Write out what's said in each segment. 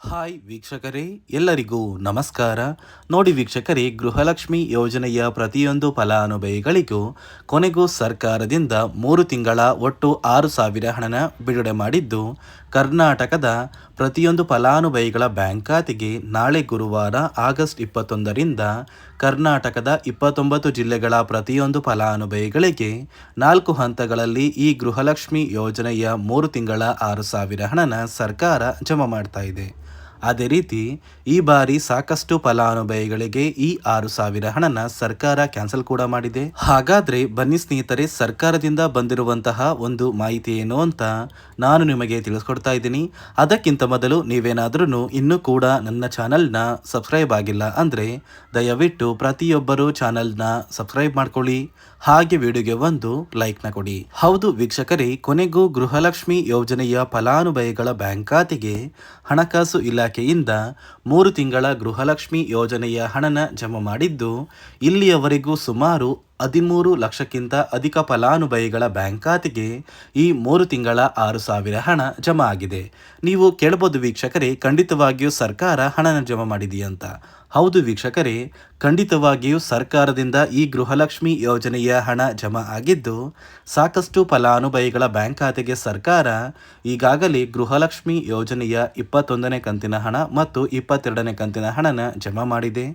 Hi ವೀಕ್ಷಕರೇ, ಎಲ್ಲರಿಗೂ ನಮಸ್ಕಾರ. ನೋಡಿ ವೀಕ್ಷಕರೇ, ಗೃಹಲಕ್ಷ್ಮಿ ಯೋಜನೆಯ ಪ್ರತಿಯೊಂದು ಫಲಾನುಭವಿಗಳಿಗೂ ಕೊನೆಗೂ ಸರ್ಕಾರದಿಂದ 3 ತಿಂಗಳ ಒಟ್ಟು 6,000 ಹಣನ ಬಿಡುಗಡೆ ಮಾಡಿದ್ದು, ಕರ್ನಾಟಕದ ಪ್ರತಿಯೊಂದು ಫಲಾನುಭವಿಗಳ ಬ್ಯಾಂಕ್ ಖಾತೆಗೆ ನಾಳೆ ಗುರುವಾರ ಆಗಸ್ಟ್ 21ರಿಂದ ಕರ್ನಾಟಕದ 29 ಜಿಲ್ಲೆಗಳ ಪ್ರತಿಯೊಂದು ಫಲಾನುಭವಿಗಳಿಗೆ 4 ಹಂತಗಳಲ್ಲಿ ಈ ಗೃಹಲಕ್ಷ್ಮಿ ಯೋಜನೆಯ 3 ತಿಂಗಳ 6,000 ಹಣನ ಸರ್ಕಾರ ಜಮಾ ಮಾಡ್ತಾ ಇದೆ. ಅದೇ ರೀತಿ ಈ ಬಾರಿ ಸಾಕಷ್ಟು ಫಲಾನುಭವಿಗಳಿಗೆ ಈ 6,000 ಹಣನ ಸರ್ಕಾರ ಕ್ಯಾನ್ಸಲ್ ಕೂಡ ಮಾಡಿದೆ. ಹಾಗಾದ್ರೆ ಬನ್ನಿ ಸ್ನೇಹಿತರೆ, ಸರ್ಕಾರದಿಂದ ಬಂದಿರುವಂತಹ ಒಂದು ಮಾಹಿತಿ ಏನು ಅಂತ ನಾನು ನಿಮಗೆ ತಿಳಿಸ್ಕೊಡ್ತಾ ಇದ್ದೀನಿ. ಅದಕ್ಕಿಂತ ಮೊದಲು ನೀವೇನಾದ್ರೂ ಇನ್ನೂ ಕೂಡ ನನ್ನ ಚಾನಲ್ನ ಸಬ್ಸ್ಕ್ರೈಬ್ ಆಗಿಲ್ಲ ಅಂದ್ರೆ ದಯವಿಟ್ಟು ಪ್ರತಿಯೊಬ್ಬರು ಚಾನಲ್ನ ಸಬ್ಸ್ಕ್ರೈಬ್ ಮಾಡ್ಕೊಳ್ಳಿ, ಹಾಗೆ ವಿಡಿಯೋಗೆ ಒಂದು ಲೈಕ್ನ ಕೊಡಿ. ಹೌದು ವೀಕ್ಷಕರೇ, ಕೊನೆಗೂ ಗೃಹಲಕ್ಷ್ಮಿ ಯೋಜನೆಯ ಫಲಾನುಭವಿಗಳ ಬ್ಯಾಂಕ್ ಖಾತೆಗೆ ಹಣಕಾಸು ಇಲಾಖೆಯಿಂದ 3 ತಿಂಗಳ ಗೃಹಲಕ್ಷ್ಮಿ ಯೋಜನೆಯ ಹಣನ ಜಮಾ ಮಾಡಿದ್ದು, ಇಲ್ಲಿಯವರೆಗೂ ಸುಮಾರು 13 ಲಕ್ಷಕ್ಕಿಂತ ಅಧಿಕ ಫಲಾನುಭವಿಗಳ ಬ್ಯಾಂಕ್ ಖಾತೆಗೆ ಈ 3 ತಿಂಗಳ 6,000 ಹಣ ಜಮಾ ಆಗಿದೆ. ನೀವು ಕೇಳಬಹುದು ವೀಕ್ಷಕರೇ, ಖಂಡಿತವಾಗಿಯೂ ಸರ್ಕಾರ ಹಣನ ಜಮಾ ಮಾಡಿದೆಯಂತ. ಹೌದು ವೀಕ್ಷಕರೇ, ಖಂಡಿತವಾಗಿಯೂ ಸರ್ಕಾರದಿಂದ ಈ ಗೃಹಲಕ್ಷ್ಮಿ ಯೋಜನೆಯ ಹಣ ಜಮಾ ಆಗಿದ್ದು, ಸಾಕಷ್ಟು ಫಲಾನುಭವಿಗಳ ಬ್ಯಾಂಕ್ ಖಾತೆಗೆ ಸರ್ಕಾರ ಈಗಾಗಲೇ ಗೃಹಲಕ್ಷ್ಮಿ ಯೋಜನೆಯ 21ನೇ ಕಂತಿನ ಹಣ ಮತ್ತು 22ನೇ ಕಂತಿನ ಹಣನ ಜಮಾ ಮಾಡಿದೆ.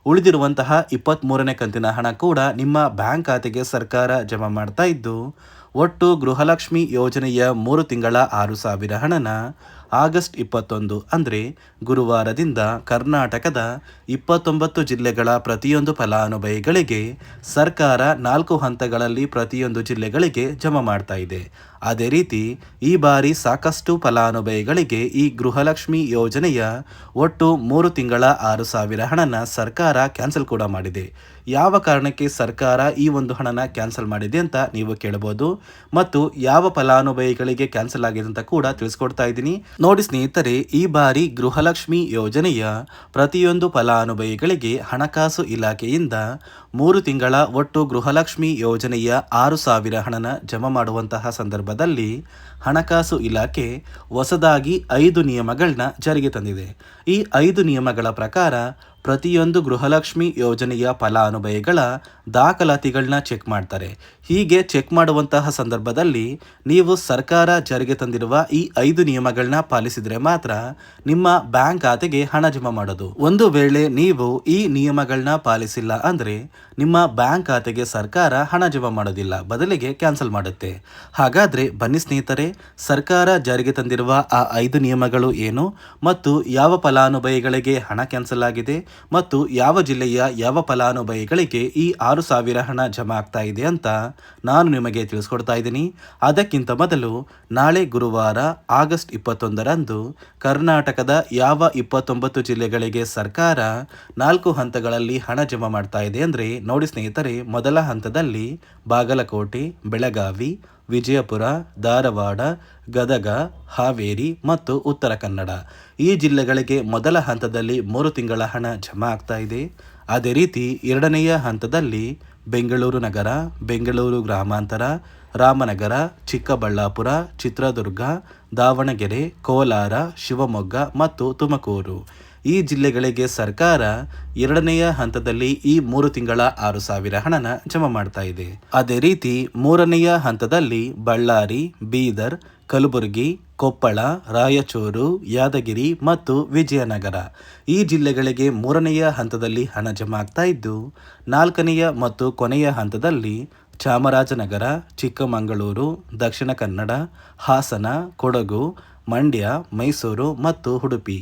ಉಳಿದಿರುವಂತಹ 23ನೇ ಕಂತಿನ ಹಣ ಕೂಡ ನಿಮ್ಮ ಬ್ಯಾಂಕ್ ಖಾತೆಗೆ ಸರ್ಕಾರ ಜಮಾ ಮಾಡ್ತಾ ಇದ್ದು, ಒಟ್ಟು ಗೃಹಲಕ್ಷ್ಮಿ ಯೋಜನೆಯ 3 ತಿಂಗಳ 6,000 ಹಣನ ಆಗಸ್ಟ್ 21 ಅಂದರೆ ಗುರುವಾರದಿಂದ ಕರ್ನಾಟಕದ 29 ಜಿಲ್ಲೆಗಳ ಪ್ರತಿಯೊಂದು ಫಲಾನುಭವಿಗಳಿಗೆ ಸರ್ಕಾರ 4 ಹಂತಗಳಲ್ಲಿ ಪ್ರತಿಯೊಂದು ಜಿಲ್ಲೆಗಳಿಗೆ ಜಮಾ ಮಾಡ್ತಾ ಇದೆ. ಅದೇ ರೀತಿ ಈ ಬಾರಿ ಸಾಕಷ್ಟು ಫಲಾನುಭವಿಗಳಿಗೆ ಈ ಗೃಹಲಕ್ಷ್ಮಿ ಯೋಜನೆಯ ಒಟ್ಟು 3 ತಿಂಗಳ 6,000 ಹಣನ ಸರ್ಕಾರ ಕ್ಯಾನ್ಸಲ್ ಕೂಡ ಮಾಡಿದೆ. ಯಾವ ಕಾರಣಕ್ಕೆ ಸರ್ಕಾರ ಈ ಒಂದು ಹಣನ ಕ್ಯಾನ್ಸಲ್ ಮಾಡಿದೆ ಅಂತ ನೀವು ಕೇಳಬಹುದು, ಮತ್ತು ಯಾವ ಫಲಾನುಭವಿಗಳಿಗೆ ಕ್ಯಾನ್ಸಲ್ ಆಗಿದೆ ಅಂತ ಕೂಡ ತಿಳಿಸ್ಕೊಡ್ತಾ ಇದ್ದೀನಿ. ನೋಡಿ ಸ್ನೇಹಿತರೆ, ಈ ಬಾರಿ ಗೃಹಲಕ್ಷ್ಮಿ ಯೋಜನೆಯ ಪ್ರತಿಯೊಂದು ಫಲಾನುಭವಿಗಳಿಗೆ ಹಣಕಾಸು ಇಲಾಖೆಯಿಂದ 3 ತಿಂಗಳ ಒಟ್ಟು ಗೃಹಲಕ್ಷ್ಮಿ ಯೋಜನೆಯ 6,000 ಹಣನ ಜಮಾ ಮಾಡುವಂತಹ ಸಂದರ್ಭದಲ್ಲಿ ಹಣಕಾಸು ಇಲಾಖೆ ಹೊಸದಾಗಿ 5 ನಿಯಮಗಳನ್ನ ಜಾರಿಗೆ ತಂದಿದೆ. ಈ 5 ನಿಯಮಗಳ ಪ್ರಕಾರ ಪ್ರತಿಯೊಂದು ಗೃಹಲಕ್ಷ್ಮಿ ಯೋಜನೆಯ ಫಲಾನುಭವಿಗಳ ದಾಖಲಾತಿಗಳನ್ನ ಚೆಕ್ ಮಾಡ್ತಾರೆ. ಹೀಗೆ ಚೆಕ್ ಮಾಡುವಂತಹ ಸಂದರ್ಭದಲ್ಲಿ ನೀವು ಸರ್ಕಾರ ಜಾರಿಗೆ ತಂದಿರುವ ಈ 5 ನಿಯಮಗಳನ್ನ ಪಾಲಿಸಿದರೆ ಮಾತ್ರ ನಿಮ್ಮ ಬ್ಯಾಂಕ್ ಖಾತೆಗೆ ಹಣ ಜಮಾ ಮಾಡೋದು. ಒಂದು ವೇಳೆ ನೀವು ಈ ನಿಯಮಗಳನ್ನ ಪಾಲಿಸಿಲ್ಲ ಅಂದ್ರೆ ನಿಮ್ಮ ಬ್ಯಾಂಕ್ ಖಾತೆಗೆ ಸರ್ಕಾರ ಹಣ ಜಮಾ ಮಾಡೋದಿಲ್ಲ, ಬದಲಿಗೆ ಕ್ಯಾನ್ಸಲ್ ಮಾಡುತ್ತೆ. ಹಾಗಾದ್ರೆ ಬನ್ನಿ ಸ್ನೇಹಿತರೆ, ಸರ್ಕಾರ ಜಾರಿಗೆ ತಂದಿರುವ ಆ 5 ನಿಯಮಗಳು ಏನು ಮತ್ತು ಯಾವ ಫಲಾನುಭವಿಗಳಿಗೆ ಹಣ ಕ್ಯಾನ್ಸಲ್ ಆಗಿದೆ ಮತ್ತು ಯಾವ ಜಿಲ್ಲೆಯ ಯಾವ ಫಲಾನುಭವಿಗಳಿಗೆ ಈ 6,000 ಹಣ ಜಮಾ ಆಗ್ತಾ ಇದೆ ಅಂತ ನಾನು ನಿಮಗೆ ತಿಳಿಸ್ಕೊಡ್ತಾ ಇದ್ದೀನಿ. ಅದಕ್ಕಿಂತ ಮೊದಲು ನಾಳೆ ಗುರುವಾರ ಆಗಸ್ಟ್ 21ರಂದು ಕರ್ನಾಟಕದ ಯಾವ 29 ಜಿಲ್ಲೆಗಳಿಗೆ ಸರ್ಕಾರ 4 ಹಂತಗಳಲ್ಲಿ ಹಣ ಜಮಾ ಮಾಡ್ತಾ ಇದೆ ಅಂದರೆ ನೋಡಿ ಸ್ನೇಹಿತರೆ, ಮೊದಲ ಹಂತದಲ್ಲಿ ಬಾಗಲಕೋಟೆ, ಬೆಳಗಾವಿ, ವಿಜಯಪುರ, ಧಾರವಾಡ, ಗದಗ, ಹಾವೇರಿ ಮತ್ತು ಉತ್ತರ ಕನ್ನಡ ಈ ಜಿಲ್ಲೆಗಳಿಗೆ ಮೊದಲ ಹಂತದಲ್ಲಿ 3 ತಿಂಗಳ ಹಣ ಜಮಾ ಆಗ್ತಾ ಇದೆ. ಅದೇ ರೀತಿ ಎರಡನೆಯ ಹಂತದಲ್ಲಿ ಬೆಂಗಳೂರು ನಗರ, ಬೆಂಗಳೂರು ಗ್ರಾಮಾಂತರ, ರಾಮನಗರ, ಚಿಕ್ಕಬಳ್ಳಾಪುರ, ಚಿತ್ರದುರ್ಗ, ದಾವಣಗೆರೆ, ಕೋಲಾರ, ಶಿವಮೊಗ್ಗ ಮತ್ತು ತುಮಕೂರು ಈ ಜಿಲ್ಲೆಗಳಿಗೆ ಸರ್ಕಾರ ಎರಡನೆಯ ಹಂತದಲ್ಲಿ ಈ 3 ತಿಂಗಳ 6,000 ಹಣನ ಜಮಾ ಮಾಡ್ತಾ ಇದೆ. ಅದೇ ರೀತಿ ಮೂರನೆಯ ಹಂತದಲ್ಲಿ ಬಳ್ಳಾರಿ, ಬೀದರ್, ಕಲಬುರಗಿ, ಕೊಪ್ಪಳ, ರಾಯಚೂರು, ಯಾದಗಿರಿ ಮತ್ತು ವಿಜಯನಗರ ಈ ಜಿಲ್ಲೆಗಳಿಗೆ 3ನೆಯ ಹಂತದಲ್ಲಿ ಹಣ ಜಮಾ ಆಗ್ತಾ ಇದ್ದು, 4ನೆಯ ಮತ್ತು ಕೊನೆಯ ಹಂತದಲ್ಲಿ ಚಾಮರಾಜನಗರ, ಚಿಕ್ಕಮಗಳೂರು, ದಕ್ಷಿಣ ಕನ್ನಡ, ಹಾಸನ, ಕೊಡಗು, ಮಂಡ್ಯ, ಮೈಸೂರು ಮತ್ತು ಉಡುಪಿ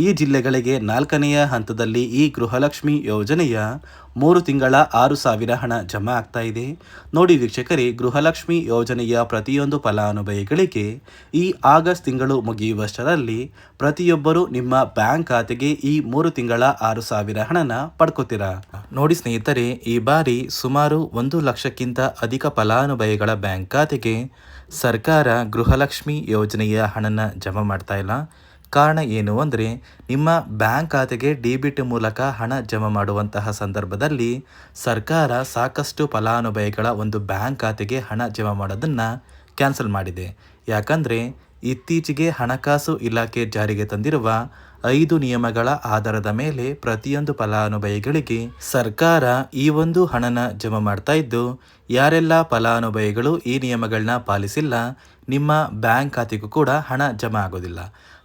ಈ ಜಿಲ್ಲೆಗಳಿಗೆ 4ನೆಯ ಹಂತದಲ್ಲಿ ಈ ಗೃಹಲಕ್ಷ್ಮಿ ಯೋಜನೆಯ 3 ತಿಂಗಳ 6,000 ಹಣ ಜಮಾ ಆಗ್ತಾ ಇದೆ. ನೋಡಿ ವೀಕ್ಷಕರೇ, ಗೃಹಲಕ್ಷ್ಮಿ ಯೋಜನೆಯ ಪ್ರತಿಯೊಂದು ಫಲಾನುಭವಿಗಳಿಗೆ ಈ ಆಗಸ್ಟ್ ತಿಂಗಳು ಮುಗಿಯುವಷ್ಟರಲ್ಲಿ ಪ್ರತಿಯೊಬ್ಬರು ನಿಮ್ಮ ಬ್ಯಾಂಕ್ ಖಾತೆಗೆ ಈ 3 ತಿಂಗಳ 6,000 ಹಣನ ಪಡ್ಕೋತೀರಾ. ನೋಡಿ ಸ್ನೇಹಿತರೆ, ಈ ಬಾರಿ ಸುಮಾರು 1 ಲಕ್ಷಕ್ಕಿಂತ ಅಧಿಕ ಫಲಾನುಭವಿಗಳ ಬ್ಯಾಂಕ್ ಖಾತೆಗೆ ಸರ್ಕಾರ ಗೃಹಲಕ್ಷ್ಮಿ ಯೋಜನೆಯ ಹಣನ ಜಮಾ ಮಾಡ್ತಾ ಇಲ್ಲ. ಕಾರಣ ಏನು ಅಂದರೆ, ನಿಮ್ಮ ಬ್ಯಾಂಕ್ ಖಾತೆಗೆ ಡಿಬಿಟ್ ಮೂಲಕ ಹಣ ಜಮಾ ಮಾಡುವಂತಹ ಸಂದರ್ಭದಲ್ಲಿ ಸರ್ಕಾರ ಸಾಕಷ್ಟು ಫಲಾನುಭವಿಗಳ ಒಂದು ಬ್ಯಾಂಕ್ ಖಾತೆಗೆ ಹಣ ಜಮಾ ಮಾಡೋದನ್ನು ಕ್ಯಾನ್ಸಲ್ ಮಾಡಿದೆ. ಯಾಕಂದರೆ ಇತ್ತೀಚೆಗೆ ಹಣಕಾಸು ಇಲಾಖೆ ಜಾರಿಗೆ ತಂದಿರುವ 5 ನಿಯಮಗಳ ಆಧಾರದ ಮೇಲೆ ಪ್ರತಿಯೊಂದು ಫಲಾನುಭವಿಗಳಿಗೆ ಸರ್ಕಾರ ಈ ಒಂದು ಹಣನ ಜಮಾ ಮಾಡ್ತಾ ಇದ್ದು, ಯಾರೆಲ್ಲ ಫಲಾನುಭವಿಗಳು ಈ ನಿಯಮಗಳನ್ನ ಪಾಲಿಸಿಲ್ಲ, ನಿಮ್ಮ ಬ್ಯಾಂಕ್ ಖಾತೆಗೂ ಕೂಡ ಹಣ ಜಮಾ ಆಗೋದಿಲ್ಲ.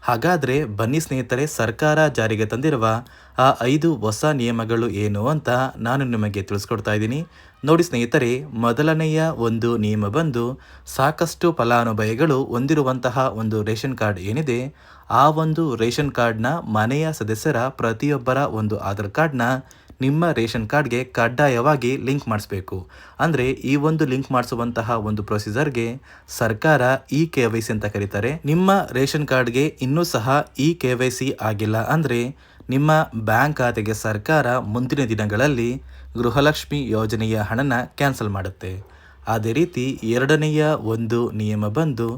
ಹಾಗಾದರೆ ಬನ್ನಿ ಸ್ನೇಹಿತರೆ, ಸರ್ಕಾರ ಜಾರಿಗೆ ತಂದಿರುವ ಆ 5 ಹೊಸ ನಿಯಮಗಳು ಏನು ಅಂತ ನಾನು ನಿಮಗೆ ತಿಳಿಸ್ಕೊಡ್ತಾ ಇದ್ದೀನಿ. ನೋಡಿ ಸ್ನೇಹಿತರೆ, ಮೊದಲನೆಯ ಒಂದು ನಿಯಮ ಬಂದು, ಸಾಕಷ್ಟು ಫಲಾನುಭವಿಗಳು ಹೊಂದಿರುವಂತಹ ಒಂದು ರೇಷನ್ ಕಾರ್ಡ್ ಏನಿದೆ, ಆ ಒಂದು ರೇಷನ್ ಕಾರ್ಡ್ನ ಮನೆಯ ಸದಸ್ಯರ ಪ್ರತಿಯೊಬ್ಬರ ಒಂದು ಆಧಾರ್ ಕಾರ್ಡ್ನ ನಿಮ್ಮ ರೇಷನ್ ಕಾರ್ಡ್ಗೆ ಕಡ್ಡಾಯವಾಗಿ ಲಿಂಕ್ ಮಾಡಿಸ್ಬೇಕು. ಅಂದರೆ ಈ ಒಂದು ಲಿಂಕ್ ಮಾಡಿಸುವಂತಹ ಒಂದು ಪ್ರೊಸೀಜರ್ಗೆ ಸರ್ಕಾರ KYC ಅಂತ ಕರೀತಾರೆ. ನಿಮ್ಮ ರೇಷನ್ ಕಾರ್ಡ್ಗೆ ಇನ್ನೂ ಸಹ KYC ಆಗಿಲ್ಲ ಅಂದರೆ ನಿಮ್ಮ ಬ್ಯಾಂಕ್ ಖಾತೆಗೆ ಸರ್ಕಾರ ಮುಂದಿನ ದಿನಗಳಲ್ಲಿ ಗೃಹಲಕ್ಷ್ಮಿ ಯೋಜನೆಯ ಹಣನ ಕ್ಯಾನ್ಸಲ್ ಮಾಡುತ್ತೆ. ಅದೇ ರೀತಿ ಎರಡನೆಯ ಒಂದು ನಿಯಮ ಬಂದು,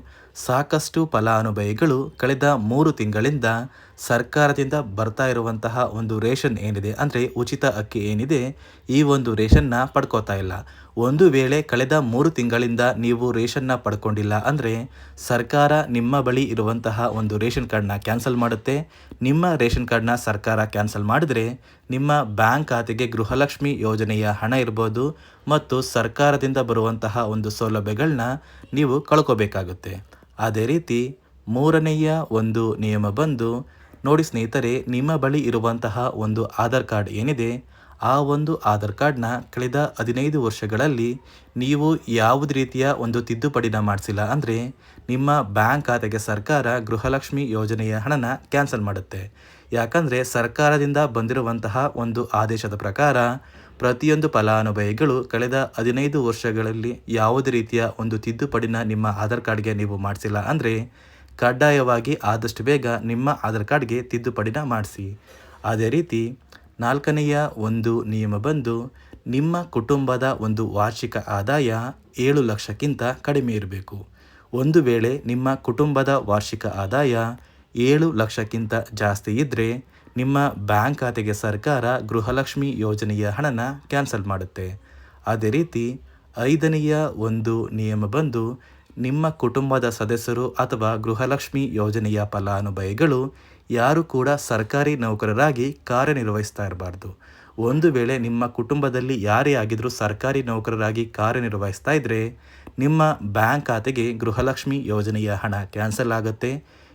ಸಾಕಷ್ಟು ಫಲಾನುಭವಿಗಳು ಕಳೆದ 3 ತಿಂಗಳಿಂದ ಸರ್ಕಾರದಿಂದ ಬರ್ತಾ ಇರುವಂತಹ ಒಂದು ರೇಷನ್ ಏನಿದೆ, ಅಂದರೆ ಉಚಿತ ಅಕ್ಕಿ ಏನಿದೆ, ಈ ಒಂದು ರೇಷನ್ನ ಪಡ್ಕೋತಾ ಇಲ್ಲ. ಒಂದು ವೇಳೆ ಕಳೆದ 3 ತಿಂಗಳಿಂದ ನೀವು ರೇಷನ್ನ ಪಡ್ಕೊಂಡಿಲ್ಲ ಅಂದರೆ ಸರ್ಕಾರ ನಿಮ್ಮ ಬಳಿ ಇರುವಂತಹ ಒಂದು ರೇಷನ್ ಕಾರ್ಡ್ನ ಕ್ಯಾನ್ಸಲ್ ಮಾಡುತ್ತೆ. ನಿಮ್ಮ ರೇಷನ್ ಕಾರ್ಡ್ನ ಸರ್ಕಾರ ಕ್ಯಾನ್ಸಲ್ ಮಾಡಿದರೆ ನಿಮ್ಮ ಬ್ಯಾಂಕ್ ಖಾತೆಗೆ ಗೃಹಲಕ್ಷ್ಮಿ ಯೋಜನೆಯ ಹಣ ಇರ್ಬೋದು ಮತ್ತು ಸರ್ಕಾರದಿಂದ ಬರುವಂತಹ ಒಂದು ಸೌಲಭ್ಯಗಳನ್ನ ನೀವು ಕಳ್ಕೋಬೇಕಾಗುತ್ತೆ. ಅದೇ ರೀತಿ ಮೂರನೆಯ ಒಂದು ನಿಯಮ ಬಂದು, ನೋಡಿ ಸ್ನೇಹಿತರೆ, ನಿಮ್ಮ ಬಳಿ ಇರುವಂತಹ ಒಂದು ಆಧಾರ್ ಕಾರ್ಡ್ ಏನಿದೆ, ಆ ಒಂದು ಆಧಾರ್ ಕಾರ್ಡ್ನ ಕಳೆದ 15 ವರ್ಷಗಳಲ್ಲಿ ನೀವು ಯಾವುದೇ ರೀತಿಯ ಒಂದು ತಿದ್ದುಪಡಿನ ಮಾಡಿಸಿಲ್ಲ ಅಂದರೆ ನಿಮ್ಮ ಬ್ಯಾಂಕ್ ಖಾತೆಗೆ ಸರ್ಕಾರ ಗೃಹಲಕ್ಷ್ಮಿ ಯೋಜನೆಯ ಹಣನ ಕ್ಯಾನ್ಸಲ್ ಮಾಡುತ್ತೆ. ಯಾಕಂದರೆ ಸರ್ಕಾರದಿಂದ ಬಂದಿರುವಂತಹ ಒಂದು ಆದೇಶದ ಪ್ರಕಾರ ಪ್ರತಿಯೊಂದು ಫಲಾನುಭವಿಗಳು ಕಳೆದ 15 ವರ್ಷಗಳಲ್ಲಿ ಯಾವುದೇ ರೀತಿಯ ಒಂದು ತಿದ್ದುಪಡಿನ ನಿಮ್ಮ ಆಧಾರ್ ಕಾರ್ಡ್ಗೆ ನೀವು ಮಾಡಿಸಿಲ್ಲ ಅಂದರೆ ಕಡ್ಡಾಯವಾಗಿ ಆದಷ್ಟು ಬೇಗ ನಿಮ್ಮ ಆಧಾರ್ ಕಾರ್ಡ್ಗೆ ತಿದ್ದುಪಡಿನ ಮಾಡಿಸಿ. ಅದೇ ರೀತಿ ನಾಲ್ಕನೆಯ ಒಂದು ನಿಯಮ ಬಂದು, ನಿಮ್ಮ ಕುಟುಂಬದ ಒಂದು ವಾರ್ಷಿಕ ಆದಾಯ 7 ಲಕ್ಷಕ್ಕಿಂತ ಕಡಿಮೆ ಇರಬೇಕು. ಒಂದು ವೇಳೆ ನಿಮ್ಮ ಕುಟುಂಬದ ವಾರ್ಷಿಕ ಆದಾಯ 7 ಲಕ್ಷಕ್ಕಿಂತ ಜಾಸ್ತಿ ಇದ್ದರೆ ನಿಮ್ಮ ಬ್ಯಾಂಕ್ ಖಾತೆಗೆ ಸರ್ಕಾರ ಗೃಹಲಕ್ಷ್ಮಿ ಯೋಜನೆಯ ಹಣನ ಕ್ಯಾನ್ಸಲ್ ಮಾಡುತ್ತೆ. ಅದೇ ರೀತಿ ಐದನೆಯ ಒಂದು ನಿಯಮ ಬಂದು, ನಿಮ್ಮ ಕುಟುಂಬದ ಸದಸ್ಯರು ಅಥವಾ ಗೃಹಲಕ್ಷ್ಮಿ ಯೋಜನೆಯ ಫಲಾನುಭವಿಗಳು ಯಾರು ಕೂಡ ಸರ್ಕಾರಿ ನೌಕರರಾಗಿ ಕಾರ್ಯನಿರ್ವಹಿಸ್ತಾ ಇರಬಾರ್ದು. ಒಂದು ವೇಳೆ ನಿಮ್ಮ ಕುಟುಂಬದಲ್ಲಿ ಯಾರೇ ಆಗಿದ್ರೂ ಸರ್ಕಾರಿ ನೌಕರರಾಗಿ ಕಾರ್ಯನಿರ್ವಹಿಸ್ತಾ ಇದ್ದರೆ ನಿಮ್ಮ ಬ್ಯಾಂಕ್ ಖಾತೆಗೆ ಗೃಹಲಕ್ಷ್ಮಿ ಯೋಜನೆಯ ಹಣ ಕ್ಯಾನ್ಸಲ್ ಆಗುತ್ತೆ.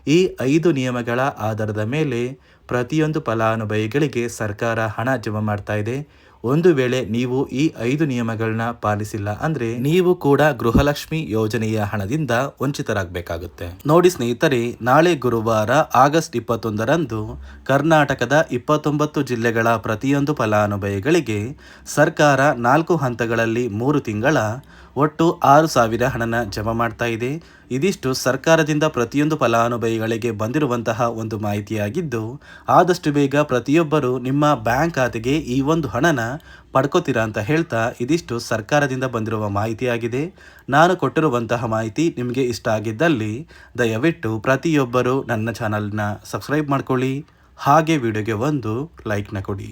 ಈ 5 ನಿಯಮಗಳ ಆಧಾರದ ಮೇಲೆ ಪ್ರತಿಯೊಂದು ಫಲಾನುಭವಿಗಳಿಗೆ ಸರ್ಕಾರ ಹಣ ಜಮಾ ಮಾಡ್ತಾ ಇದೆ. ಒಂದು ವೇಳೆ ನೀವು ಈ 5 ನಿಯಮಗಳನ್ನ ಪಾಲಿಸಿಲ್ಲ ಅಂದರೆ ನೀವು ಕೂಡ ಗೃಹಲಕ್ಷ್ಮಿ ಯೋಜನೆಯ ಹಣದಿಂದ ವಂಚಿತರಾಗಬೇಕಾಗುತ್ತೆ. ನೋಡಿ ಸ್ನೇಹಿತರೆ, ನಾಳೆ ಗುರುವಾರ ಆಗಸ್ಟ್ 21ರಂದು ಕರ್ನಾಟಕದ 29 ಜಿಲ್ಲೆಗಳ ಪ್ರತಿಯೊಂದು ಫಲಾನುಭವಿಗಳಿಗೆ ಸರ್ಕಾರ 4 ಹಂತಗಳಲ್ಲಿ 3 ತಿಂಗಳ ಒಟ್ಟು 6,000 ಹಣನ ಜಮಾ ಮಾಡ್ತಾ ಇದೆ. ಇದಿಷ್ಟು ಸರ್ಕಾರದಿಂದ ಪ್ರತಿಯೊಂದು ಫಲಾನುಭವಿಗಳಿಗೆ ಬಂದಿರುವಂತಹ ಒಂದು ಮಾಹಿತಿಯಾಗಿದ್ದು, ಆದಷ್ಟು ಬೇಗ ಪ್ರತಿಯೊಬ್ಬರು ನಿಮ್ಮ ಬ್ಯಾಂಕ್ ಖಾತೆಗೆ ಈ ಒಂದು ಹಣನ ಪಡ್ಕೋತೀರಾ ಅಂತ ಹೇಳ್ತಾ, ಇದಿಷ್ಟು ಸರ್ಕಾರದಿಂದ ಬಂದಿರುವ ಮಾಹಿತಿಯಾಗಿದೆ. ನಾನು ಕೊಟ್ಟಿರುವಂತಹ ಮಾಹಿತಿ ನಿಮಗೆ ಇಷ್ಟ ಆಗಿದ್ದಲ್ಲಿ ದಯವಿಟ್ಟು ಪ್ರತಿಯೊಬ್ಬರು ನನ್ನ ಚಾನಲ್ನ ಸಬ್ಸ್ಕ್ರೈಬ್ ಮಾಡ್ಕೊಳ್ಳಿ, ಹಾಗೆ ವಿಡಿಯೋಗೆ ಒಂದು ಲೈಕ್ನ ಕೊಡಿ.